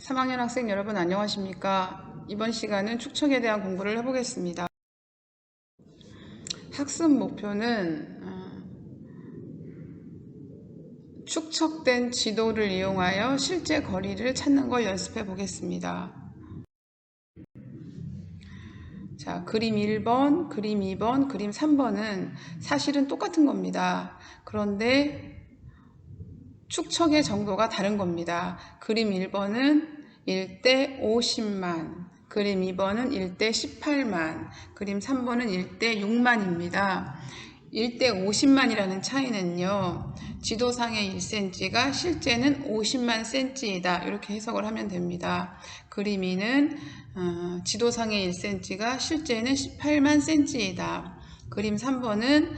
3학년 학생 여러분 안녕하십니까? 이번 시간은 축척에 대한 공부를 해보겠습니다. 학습 목표는 축척된 지도를 이용하여 실제 거리를 찾는 걸 연습해 보겠습니다. 자, 그림 1번, 그림 2번, 그림 3번은 사실은 똑같은 겁니다. 그런데 축척의 정도가 다른 겁니다. 그림 1번은 1대 50만, 그림 2번은 1대 18만, 그림 3번은 1대 6만입니다. 1대 50만이라는 차이는요, 지도상의 1cm가 실제는 50만 cm이다. 이렇게 해석을 하면 됩니다. 그림 2는 지도상의 1cm가 실제는 18만 cm이다. 그림 3번은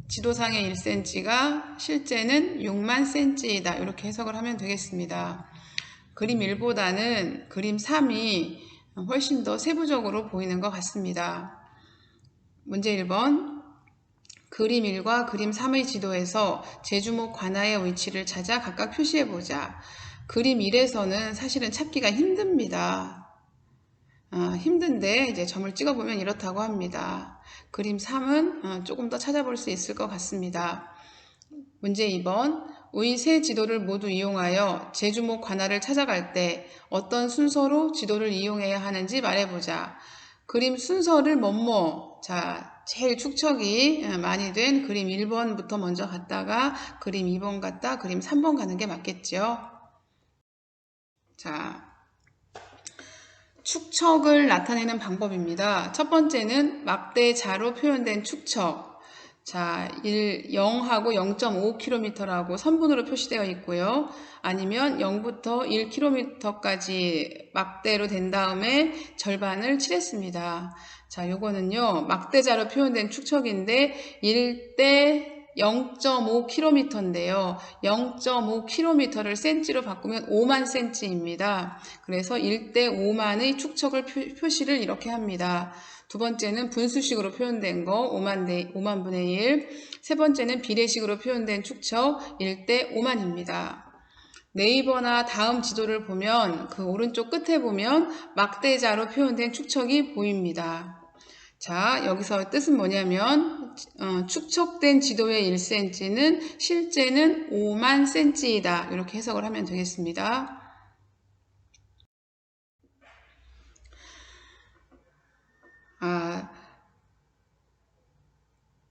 지도상의 1cm가 실제는 6만 cm이다. 이렇게 해석을 하면 되겠습니다. 그림 1보다는 그림 3이 훨씬 더 세부적으로 보이는 것 같습니다. 문제 1번. 그림 1과 그림 3의 지도에서 제주목 관하의 위치를 찾아 각각 표시해보자. 그림 1에서는 사실은 찾기가 힘듭니다. 힘든데 이제 점을 찍어보면 이렇다고 합니다. 그림 3은 조금 더 찾아볼 수 있을 것 같습니다. 문제 2번. 의 세 지도를 모두 이용하여 제주목 관할을 찾아갈 때 어떤 순서로 지도를 이용해야 하는지 말해보자. 그림 순서를 뭐뭐. 자, 제일 축척이 많이 된 그림 1번부터 먼저 갔다가 그림 2번 갔다 그림 3번 가는 게 맞겠죠. 자, 축척을 나타내는 방법입니다. 첫 번째는 막대자로 표현된 축척. 자, 0하고 0.5km라고 선분으로 표시되어 있고요. 아니면 0부터 1km까지 막대로 된 다음에 절반을 칠했습니다. 자, 요거는요, 막대자로 표현된 축척인데 1대 0.5km인데요. 0.5km를 cm로 바꾸면 5만 cm입니다. 그래서 1대 5만의 축척을 표시를 이렇게 합니다. 두 번째는 분수식으로 표현된 거 5만 분의 1. 세 번째는 비례식으로 표현된 축척 1대 5만입니다. 네이버나 다음 지도를 보면 그 오른쪽 끝에 보면 막대자로 표현된 축척이 보입니다. 자, 여기서 뜻은 뭐냐면 축척된 지도의 1cm는 실제는 5만 cm이다. 이렇게 해석을 하면 되겠습니다.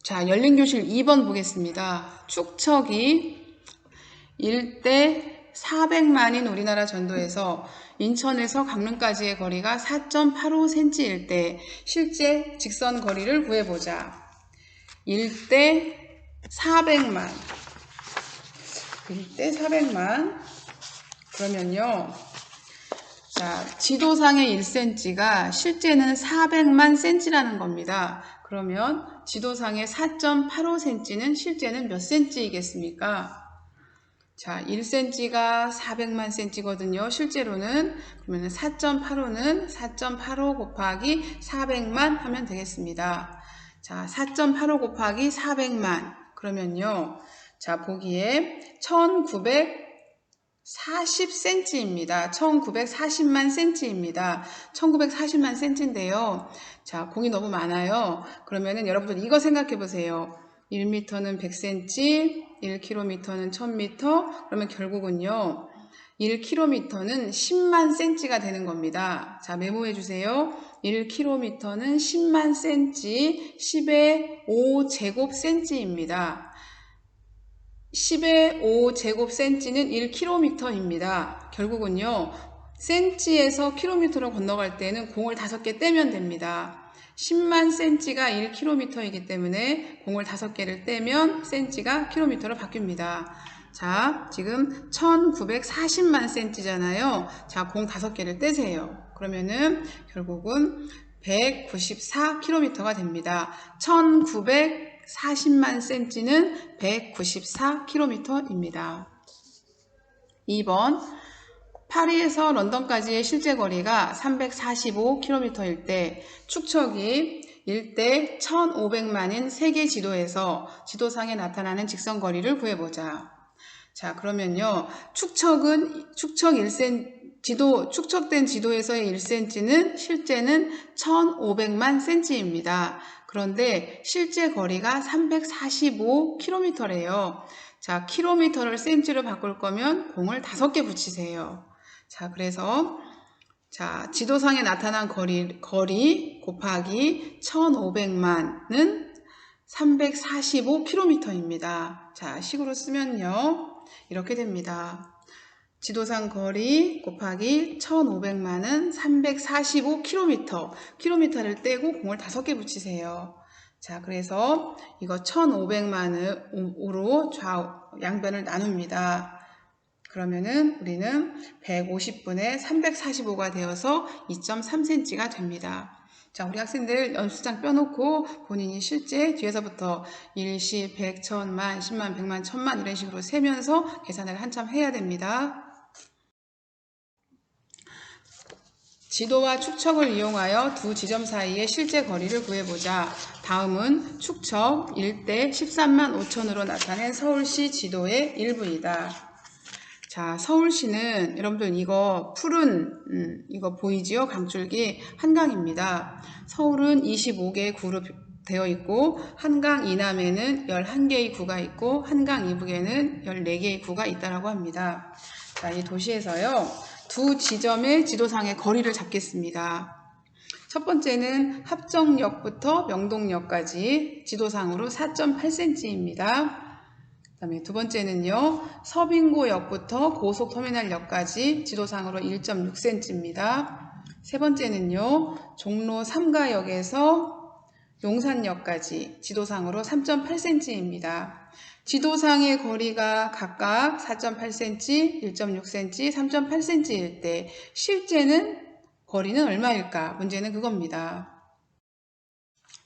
자, 열린교실 2번 보겠습니다. 축척이 1대 400만인 우리나라 전도에서 인천에서 강릉까지의 거리가 4.85cm일 때 실제 직선 거리를 구해보자. 1대 400만. 1대 400만. 그러면요. 자, 지도상의 1cm가 실제는 400만 cm라는 겁니다. 그러면 지도상의 4.85cm는 실제는 몇 cm이겠습니까? 자, 1cm가 400만 cm거든요. 실제로는. 그러면 4.85는 4.85 곱하기 400만 하면 되겠습니다. 자, 4.85 곱하기 400만. 그러면요. 자, 보기에 1940cm입니다. 1940만 cm입니다. 1940만 cm인데요. 자, 공이 너무 많아요. 그러면은 여러분들 이거 생각해 보세요. 1m는 100cm, 1km는 1000m, 그러면 결국은요, 1km는 10만 cm가 되는 겁니다. 자, 메모해 주세요. 1km는 10만 cm, 10의 5제곱cm입니다. 10의 5제곱cm는 1km입니다. 결국은요, cm에서 km로 건너갈 때는 공을 5개 떼면 됩니다. 10만 cm가 1km이기 때문에 공을 5개를 떼면 cm가 km로 바뀝니다. 자, 지금 1940만 cm잖아요. 자, 공 5개를 떼세요. 그러면은 결국은 194km가 됩니다. 1940만 cm는 194km입니다. 2번. 파리에서 런던까지의 실제 거리가 345km일 때 축척이 1대 1500만인 세계 지도에서 지도상에 나타나는 직선 거리를 구해보자. 자, 그러면요. 축척된 지도에서의 1cm는 실제는 1500만 cm입니다. 그런데 실제 거리가 345km래요. 자, 킬로미터를 cm로 바꿀 거면 공을 5개 붙이세요. 자, 그래서 자, 지도상에 나타난 거리 곱하기 1500만은 345km입니다. 자, 식으로 쓰면요. 이렇게 됩니다. 지도상 거리 곱하기 1500만은 345km. 킬로미터를 떼고 공을 5개 붙이세요. 자, 그래서 이거 1500만으로 양변을 나눕니다. 그러면은 우리는 150분의 345가 되어서 2.3cm가 됩니다. 자, 우리 학생들 연습장 펴놓고 본인이 실제 뒤에서부터 일시, 100, 1000만, 10만, 100만, 1000만 이런 식으로 세면서 계산을 한참 해야 됩니다. 지도와 축척을 이용하여 두 지점 사이의 실제 거리를 구해보자. 다음은 축척 1대 13만 5천으로 나타낸 서울시 지도의 일부이다. 자, 서울시는 여러분들 이거 푸른 이거 보이지요? 강줄기 한강입니다. 서울은 25개의 구로 되어 있고 한강 이남에는 11개의 구가 있고 한강 이북에는 14개의 구가 있다고 합니다. 자, 이 도시에서요. 두 지점의 지도상의 거리를 잡겠습니다. 첫 번째는 합정역부터 명동역까지 지도상으로 4.8cm입니다. 그 다음에 두 번째는요. 서빙고역부터 고속터미널역까지 지도상으로 1.6cm입니다. 세 번째는요. 종로 3가역에서 용산역까지 지도상으로 3.8cm입니다. 지도상의 거리가 각각 4.8cm, 1.6cm, 3.8cm일 때 실제는 거리는 얼마일까? 문제는 그겁니다.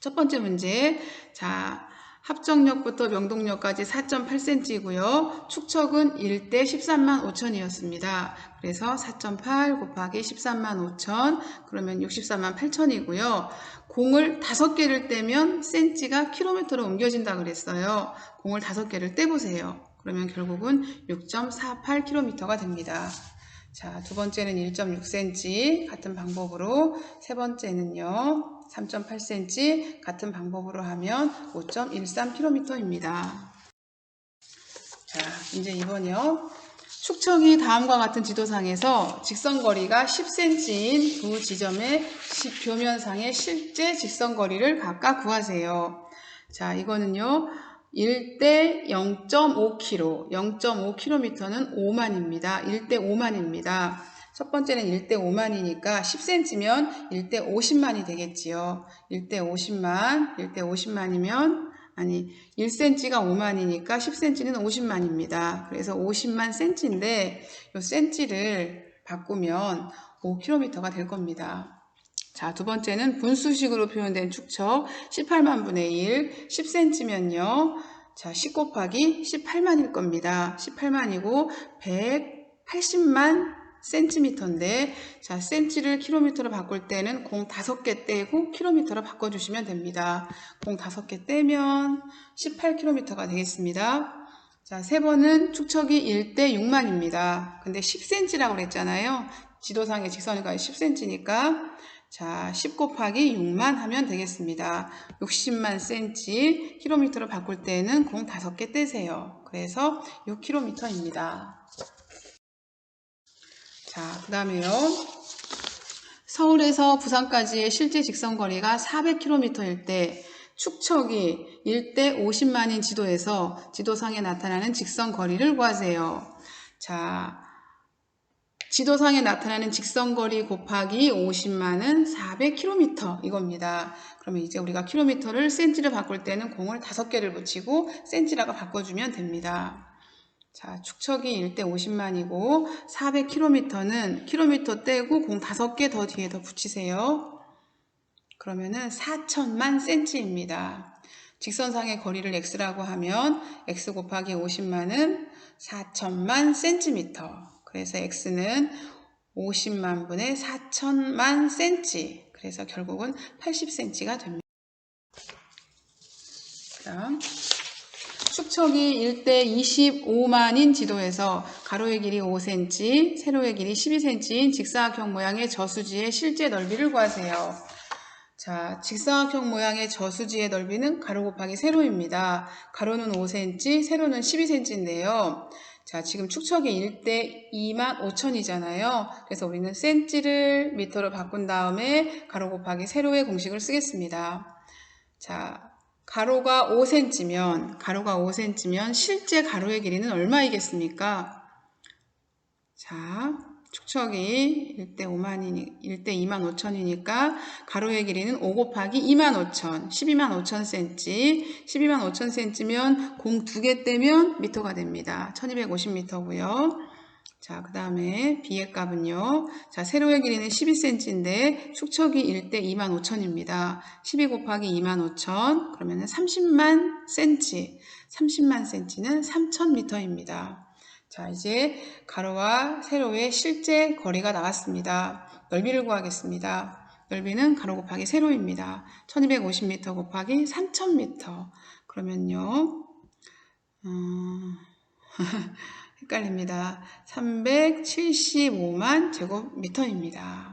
첫 번째 문제. 자, 합정역부터 명동역까지 4.8cm이고요. 축척은 1대 13만 5천이었습니다. 그래서 4.8 곱하기 13만 5천 그러면 64만 8천이고요. 공을 5개를 떼면 cm가 킬로미터로 옮겨진다 그랬어요. 공을 5개를 떼보세요. 그러면 결국은 6.48km가 됩니다. 자, 두 번째는 1.6cm 같은 방법으로, 세 번째는요 3.8cm 같은 방법으로 하면 5.13km입니다. 자, 이제 이번이요. 축척이 다음과 같은 지도상에서 직선거리가 10cm인 두 지점의 표면상의 실제 직선거리를 각각 구하세요. 자, 이거는요. 1대 0.5km, 0.5km는 5만입니다. 1대 5만입니다. 첫 번째는 1대 5만이니까 10cm면 1대 50만이 되겠지요. 1대 50만, 1대 50만이면, 아니, 1cm가 5만이니까 10cm는 50만입니다. 그래서 50만 cm인데, 이 cm를 바꾸면 5km가 될 겁니다. 자, 두 번째는 분수식으로 표현된 축척 18만 분의 1, 10cm면요. 자, 10 곱하기 18만일 겁니다. 18만이고 180만 cm인데, 자, cm를 킬로미터로 바꿀 때는 공 5개 떼고 킬로미터로 바꿔주시면 됩니다. 공 5개 떼면 18km가 되겠습니다. 자, 세 번은 축척이 1대 6만입니다. 근데 10cm라고 그랬잖아요. 지도상의 직선이가 10cm니까 자, 10 곱하기 6만 하면 되겠습니다. 60만 cm, 킬로미터로 바꿀 때는 공 5개 떼세요. 그래서 6km입니다. 자, 그 다음에요. 서울에서 부산까지의 실제 직선거리가 400km일 때 축척이 1대 50만인 지도에서 지도상에 나타나는 직선거리를 구하세요. 자, 지도상에 나타나는 직선거리 곱하기 50만은 400km 이겁니다. 그러면 이제 우리가 킬로미터를 cm로 바꿀 때는 공을 5개를 붙이고 cm라고 바꿔주면 됩니다. 자, 축척이 1대 50만이고 400km는 킬로미터 떼고 공 5개 더 뒤에 더 붙이세요. 그러면은 4천만 cm입니다. 직선상의 거리를 x라고 하면 x 곱하기 50만은 4천만 cm. 그래서 x는 50만 분의 4천만 cm. 그래서 결국은 80cm가 됩니다. 그다음 축척이 1대 25만인 지도에서 가로의 길이 5cm, 세로의 길이 12cm인 직사각형 모양의 저수지의 실제 넓이를 구하세요. 자, 직사각형 모양의 저수지의 넓이는 가로 곱하기 세로입니다. 가로는 5cm, 세로는 12cm인데요. 자, 지금 축척이 1대 25,000이잖아요. 그래서 우리는 cm를 미터로 바꾼 다음에 가로 곱하기 세로의 공식을 쓰겠습니다. 자, 가로가 5cm면 실제 가로의 길이는 얼마이겠습니까? 자, 축척이 1대 25,000이니까 가로의 길이는 5 곱하기 25,000, 125,000cm. 125,000cm면 공 2개 떼면 미터가 됩니다. 1250m고요. 자, 그 다음에 B의 값은요. 자, 세로의 길이는 12cm인데 축척이 1대 25,000입니다. 12 곱하기 25,000 그러면 30만 cm. 30만 cm는 3000m입니다. 자, 이제 가로와 세로의 실제 거리가 나왔습니다. 넓이를 구하겠습니다. 넓이는 가로 곱하기 세로입니다. 1250m 곱하기 3000m. 그러면요. 헷갈립니다. 375만 제곱미터입니다.